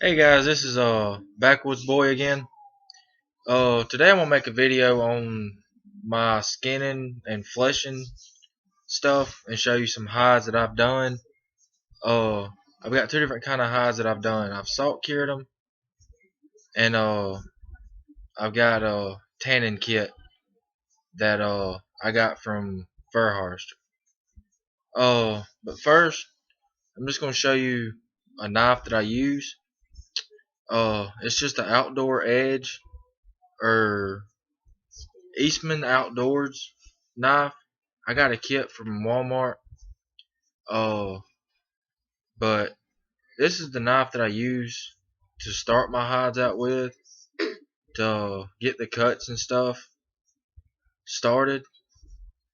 Hey guys, this is Backwoods Boy again. Today I'm gonna make a video on my skinning and fleshing stuff and show you some hides that I've done. Uh, I've got two different kind of hides that I've done. I've salt cured them, and I've got a tanning kit that I got from Fur Harvester. But first I'm just gonna show you a knife that I use. It's just an outdoor edge or Eastman Outdoors knife. I got a kit from Walmart. Uh, but this is the knife that I use to start my hides out with to get the cuts and stuff started,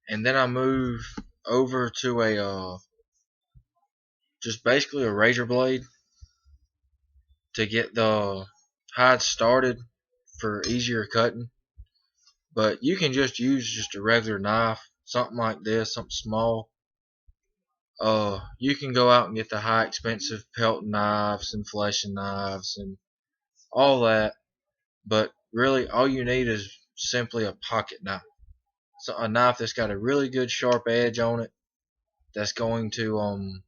and then I move over to a just basically a razor blade to get the hides started for easier cutting. But you can just use just a regular knife, something like this, something small. You can go out and get the high expensive pelt knives and fleshing knives and all that, but really all you need is simply a pocket knife. So a knife that's got a really good sharp edge on it that's going to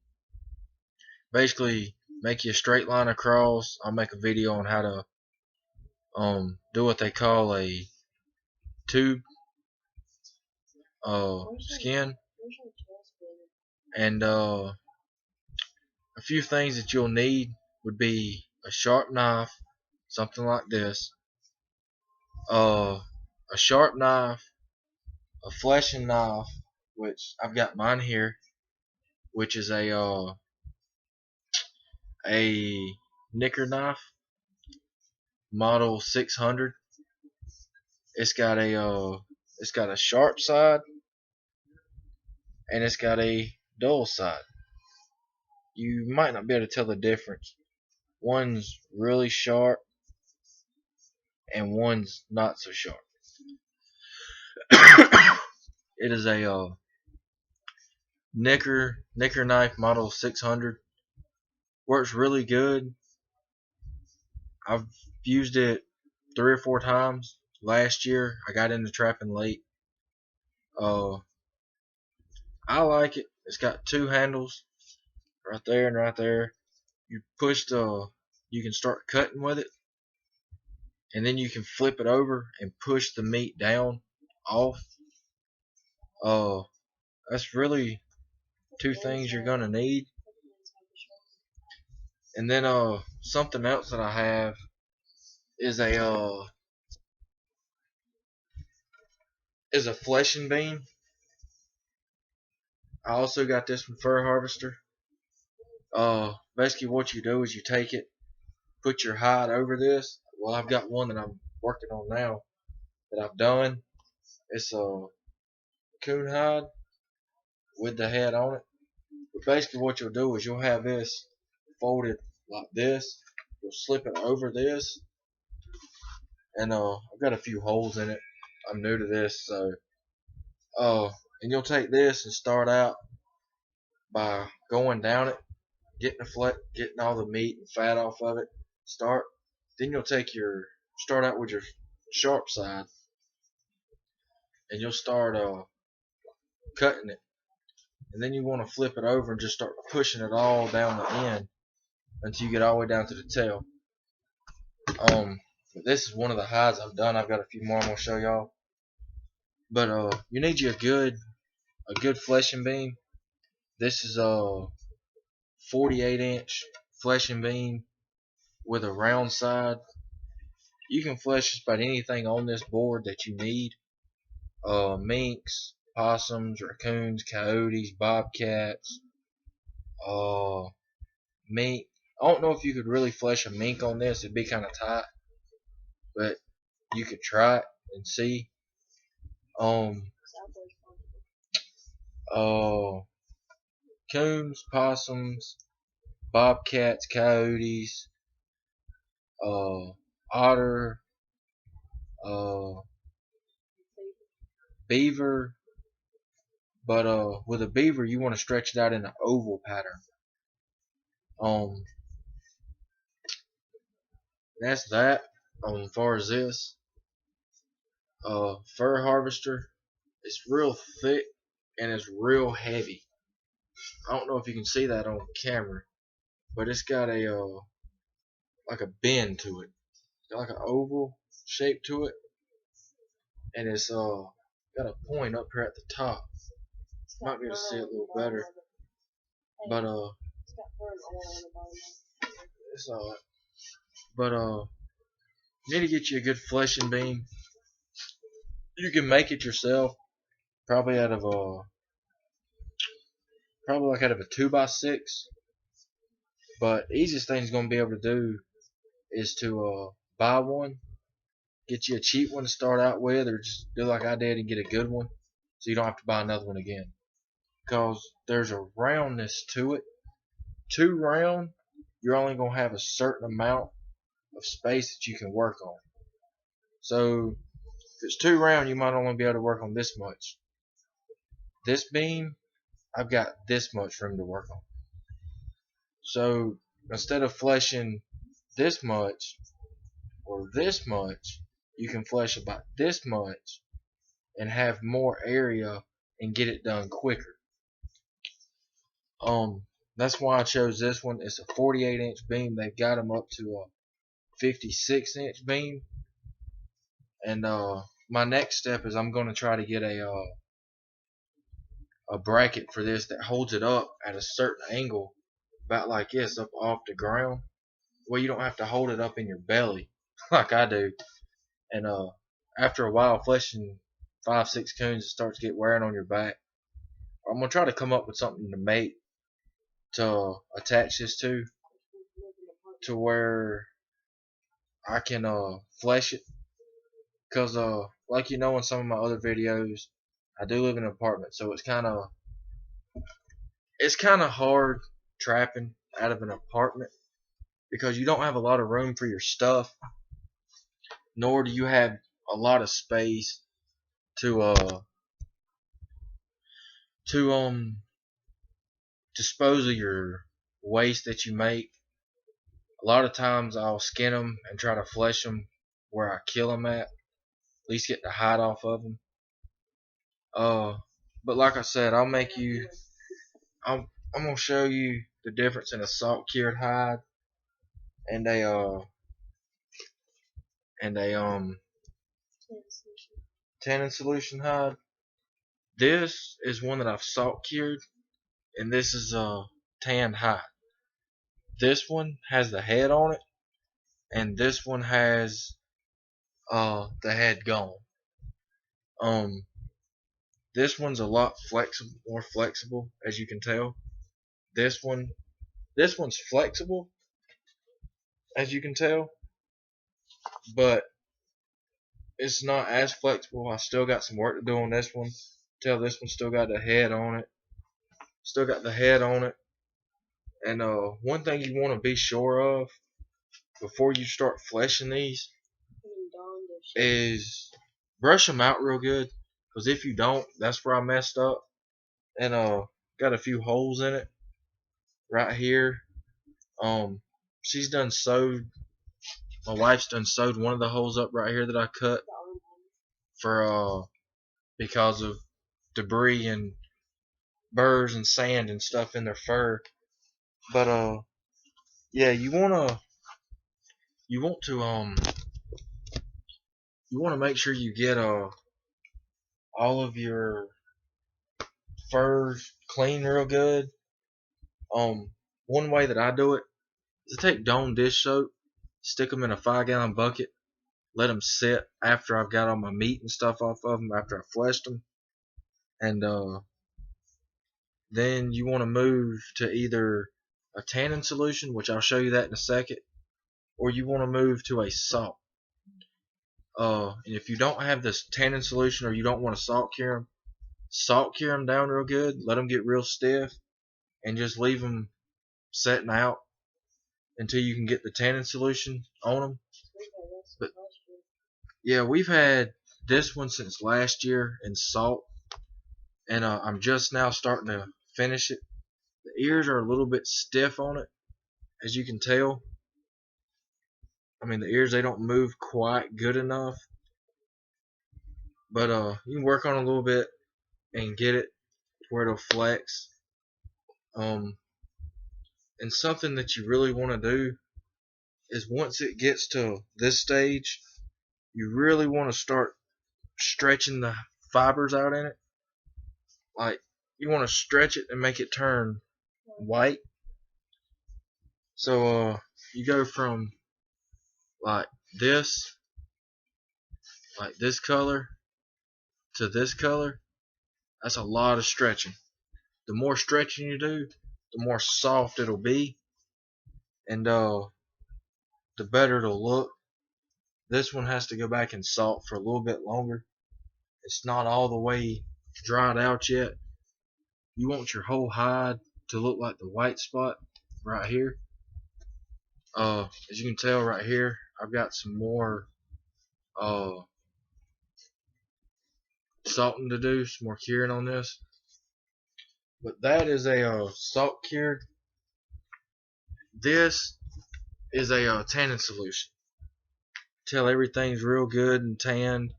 basically make you a straight line across. I'll make a video on how to do what they call a tube skin, and a few things that you'll need would be a sharp knife, something like this, uh, a sharp knife, a fleshing knife, which I've got mine here, which is a Nicker knife, model 600. It's got a sharp side and it's got a dull side. You might not be able to tell the difference. One's really sharp and one's not so sharp. It is a Nicker knife model 600. Works really good. I've used it 3 or 4 times. Last year I got into trapping late. Uh, I like it. It's got two handles, right there and right there. You push you can start cutting with it, and then you can flip it over and push the meat down off. Uh, that's really two things you're gonna need. And then something else that I have is a fleshing beam. I also got this from Fur Harvester. Basically what you do is you take it, put your hide over this. Well, I've got one that I'm working on now that I've done. It's a coon hide with the head on it. But basically what you'll do is you'll have this folded like this. You'll slip it over this, and I've got a few holes in it. I'm new to this, so and you'll take this and start out by going down it, getting all the meat and fat off of it. Then you'll start out with your sharp side, and you'll start cutting it, and then you want to flip it over and just start pushing it all down the end until you get all the way down to the tail. This is one of the hides I've done. I've got a few more I'm gonna show y'all. But you need you a good fleshing beam. This is a 48-inch fleshing beam with a round side. You can flesh just about anything on this board that you need. Minks, possums, raccoons, coyotes, bobcats, mink. I don't know if you could really flesh a mink on this. It'd be kind of tight, but you could try it and see. Um, Coons, possums, bobcats, coyotes, otter, uh, beaver. But with a beaver, you want to stretch it out in an oval pattern. Um, That's that. As far as this, fur harvester, it's real thick and it's real heavy. I don't know if you can see that on camera, but it's got a like a bend to it. It's got like an oval shape to it, and it's got a point up here at the top. Might be able to see it a little better, but it's alright. But you need to get you a good fleshing beam. You can make it yourself, probably out of a 2x6. But the easiest thing is going to be able to do is to buy one, get you a cheap one to start out with, or just do like I did and get a good one, so you don't have to buy another one again. Because there's a roundness to it. Too round, you're only going to have a certain amount of space that you can work on. So if it's too round, you might only be able to work on this much. This beam, I've got this much room to work on. So instead of fleshing this much or this much, you can flesh about this much and have more area and get it done quicker. That's why I chose this one. It's a 48-inch beam. They've got them up to a 56-inch beam. And my next step is I'm going to try to get a bracket for this that holds it up at a certain angle, about like this, up off the ground. Well, you don't have to hold it up in your belly like I do. And after a while fleshing 5-6 coons, it starts to get wearing on your back. I'm gonna try to come up with something to make to attach this to where I can flesh it. Cause like you know in some of my other videos, I do live in an apartment, so it's kind of hard trapping out of an apartment because you don't have a lot of room for your stuff, nor do you have a lot of space to dispose of your waste that you make. A lot of times I'll skin them and try to flesh them where I kill them at least get the hide off of them. But like I said, I'm gonna show you the difference in a salt cured hide and a tannin solution hide. This is one that I've salt cured, and this is a tan hide. This one has the head on it, and this one has the head gone. This one's a lot more flexible, as you can tell. This one's flexible, as you can tell, but it's not as flexible. I still got some work to do on this one. Tell this one still got the head on it. Still got the head on it. And one thing you want to be sure of before you start fleshing these is brush them out real good. Because if you don't, that's where I messed up. And got a few holes in it right here. She's done sewed. My wife's done sewed one of the holes up right here that I cut for because of debris and burrs and sand and stuff in their fur. But yeah, you want to make sure you get all of your furs clean real good. One way that I do it is to take Dawn dish soap, stick them in a 5-gallon bucket, let them sit after I've got all my meat and stuff off of them after I fleshed them, and then you want to move to either a tannin solution, which I'll show you that in a second, or you want to move to a salt. And if you don't have this tannin solution or you don't want to salt cure them down real good, let them get real stiff, and just leave them setting out until you can get the tannin solution on them. But yeah, we've had this one since last year in salt, and I'm just now starting to finish it. The ears are a little bit stiff on it, as you can tell. I mean, the ears, they don't move quite good enough. But you can work on it a little bit and get it where it'll flex. And something that you really want to do is once it gets to this stage, you really want to start stretching the fibers out in it. Like, you want to stretch it and make it turn white. So you go from like this color to this color. That's a lot of stretching. The more stretching you do, the more soft it'll be, and the better it'll look. This one has to go back and salt for a little bit longer. It's not all the way dried out yet. You want your whole hide to look like the white spot right here. As you can tell right here, I've got some more salting to do, some more curing on this. But that is a salt cured. This is a tannin solution. Till everything's real good and tanned,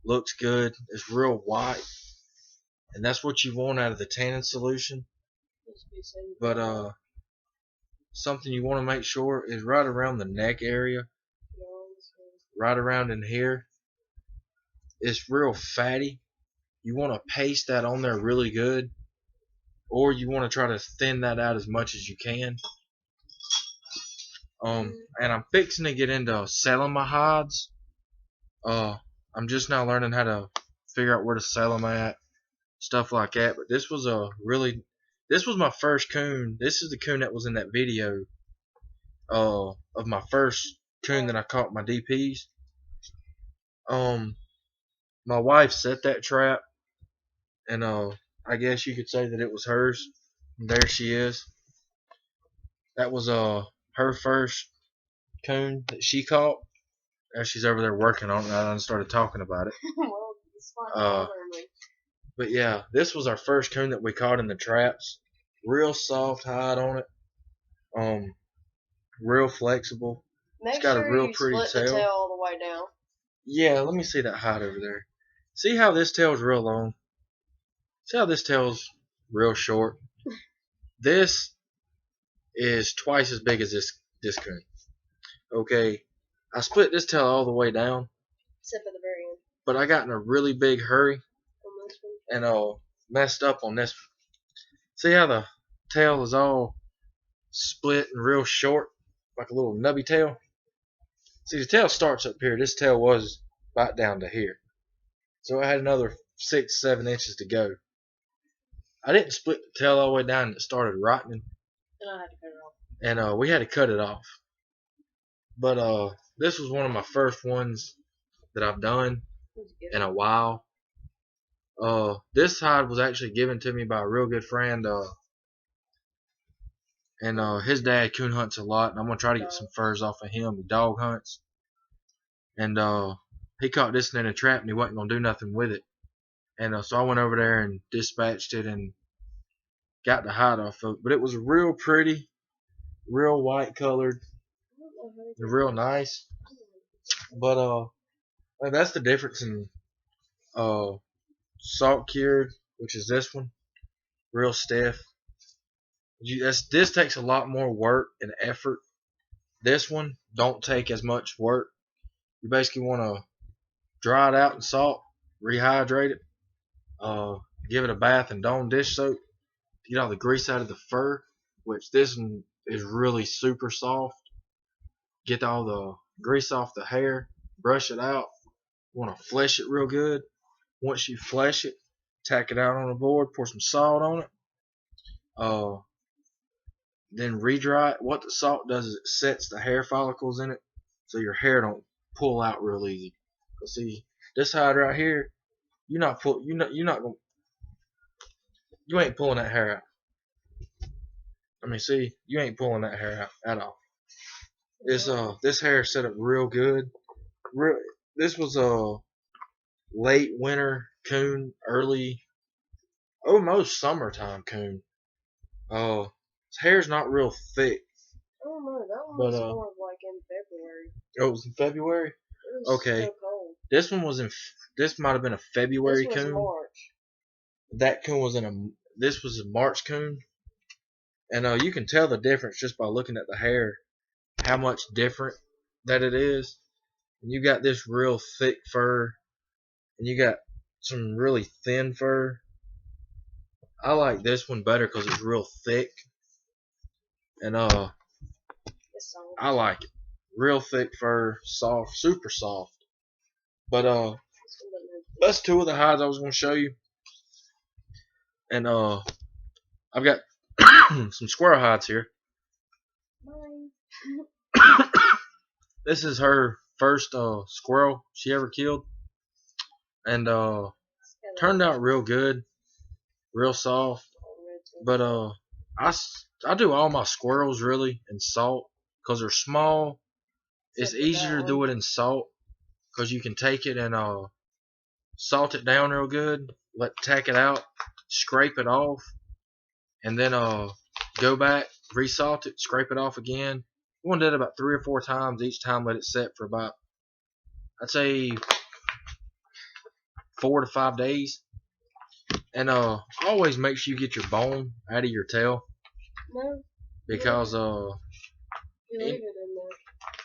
looks good, it's real white, and that's what you want out of the tannin solution. But something you want to make sure is right around the neck area, right around in here. It's real fatty. You want to paste that on there really good, or you want to try to thin that out as much as you can. And I'm fixing to get into selling my hides. I'm just now learning how to figure out where to sell them at, stuff like that. But this was my first coon. This is the coon that was in that video of my first coon that I caught my DPs. My wife set that trap, and I guess you could say that it was hers. And there she is. That was her first coon that she caught. Now she's over there working on it, and I done started talking about it. Well, it's fun But yeah, this was our first coon that we caught in the traps. Real soft hide on it. Real flexible. Make It's got sure a real you pretty split the tail. tail all the way down. Yeah, let me see that hide over there. See how this tail's real long? See how this tail's real short? This is twice as big as this coon. Okay, I split this tail all the way down, Except for the very end. but I got in a really big hurry On this one. and messed up on this one. See how the tail is all split and real short, like a little nubby tail? See, the tail starts up here. This tail was about down to here. So I had another 6-7 inches to go. I didn't split the tail all the way down and it started rotting. And I had to cut it off. And we had to cut it off. But this was one of my first ones that I've done in a while. This hide was actually given to me by a real good friend. And his dad coon hunts a lot, and I'm gonna try to get some furs off of him. He dog hunts, and he caught this in a trap, and he wasn't gonna do nothing with it. And so I went over there and dispatched it and got the hide off of it. But it was real pretty, real white colored, and real nice. But that's the difference in salt cured, which is this one, real stiff. This takes a lot more work and effort. This one don't take as much work. You basically want to dry it out in salt, rehydrate it, give it a bath in Dawn dish soap to get all the grease out of the fur, which this one is really super soft. Get all the grease off the hair, brush it out. You want to flesh it real good. Once you flesh it, tack it out on a board, pour some salt on it. Then re-dry it. What the salt does is it sets the hair follicles in it, so your hair don't pull out real easy. Cause see, this hide right here, you ain't pulling that hair out. I mean, see, you ain't pulling that hair out at all. This hair is set up real good. This was a late winter coon, early, almost summertime coon. His hair's not real thick. I don't know. That one was more like in February. Oh, it was in February. It was Okay. so cold. This one was in. This might have been a February This was coon. March. That coon was in a. This was a March coon, and you can tell the difference just by looking at the hair, how much different that it is. And you got this real thick fur, and you got some really thin fur. I like this one better because it's real thick, and This song. I like it. Real thick fur, soft, super soft. But This one doesn't have that's two of the hides I was gonna show you, and I've got some squirrel hides here. mine. This is her first squirrel she ever killed, and turned out real good, real soft. But I do all my squirrels really in salt because they're small. It's Except for easier that to do one. it in salt because you can take it and salt it down real good, tack it out, scrape it off, and then go back, resalt it, scrape it off again. You want to do it about 3 or 4 times each time. Let it set for about, I'd say, 4 to 5 days. And always make sure you get your bone out of your tail No, because you leave it in there.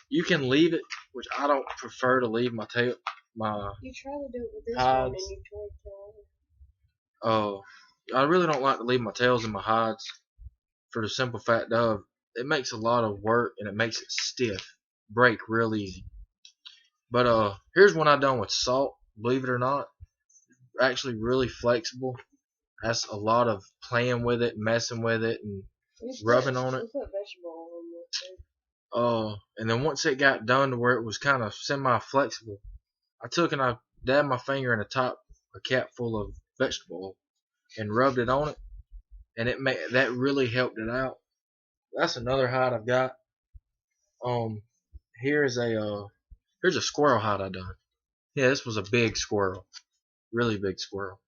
you can leave it, which I don't prefer to leave my tail. You try to do it with this Hides. one, and you try to. I really don't like to leave my tails in my hides for the simple fact of it makes a lot of work and it makes it stiff, break real easy. But here's one I done with salt. Believe it or not, actually really flexible. That's a lot of playing with it, messing with it, and rubbing on it. We put vegetable oil in this too. And then once it got done to where it was kind of semi-flexible, I took and I dabbed my finger in a cap full of vegetable oil and rubbed it on it, and that really helped it out. That's another hide I've got. Here's a squirrel hide I done. Yeah, this was a big squirrel, really big squirrel.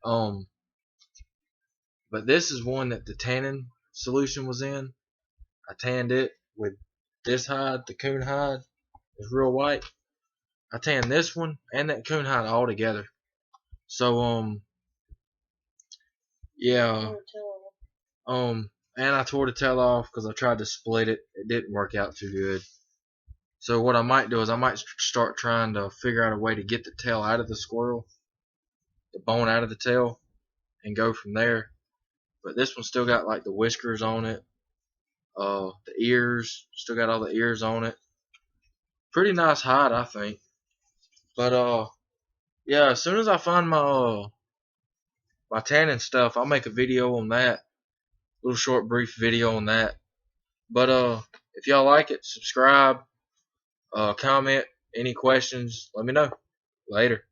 But this is one that the tanning solution was in. I tanned it with this hide, the coon hide. It's real white. I tanned this one and that coon hide all together. So yeah, and I tore the tail off because I tried to split it. It didn't work out too good. So what I might do is I might start trying to figure out a way to get the tail out of the squirrel, the bone out of the tail, and go from there. But this one still got like the whiskers on it, the ears, still got all the ears on it. Pretty nice hide, I think. But yeah, as soon as I find my tanning stuff, I'll make a video on that. Little short brief video on that. But if y'all like it, subscribe, comment, any questions, let me know. Later.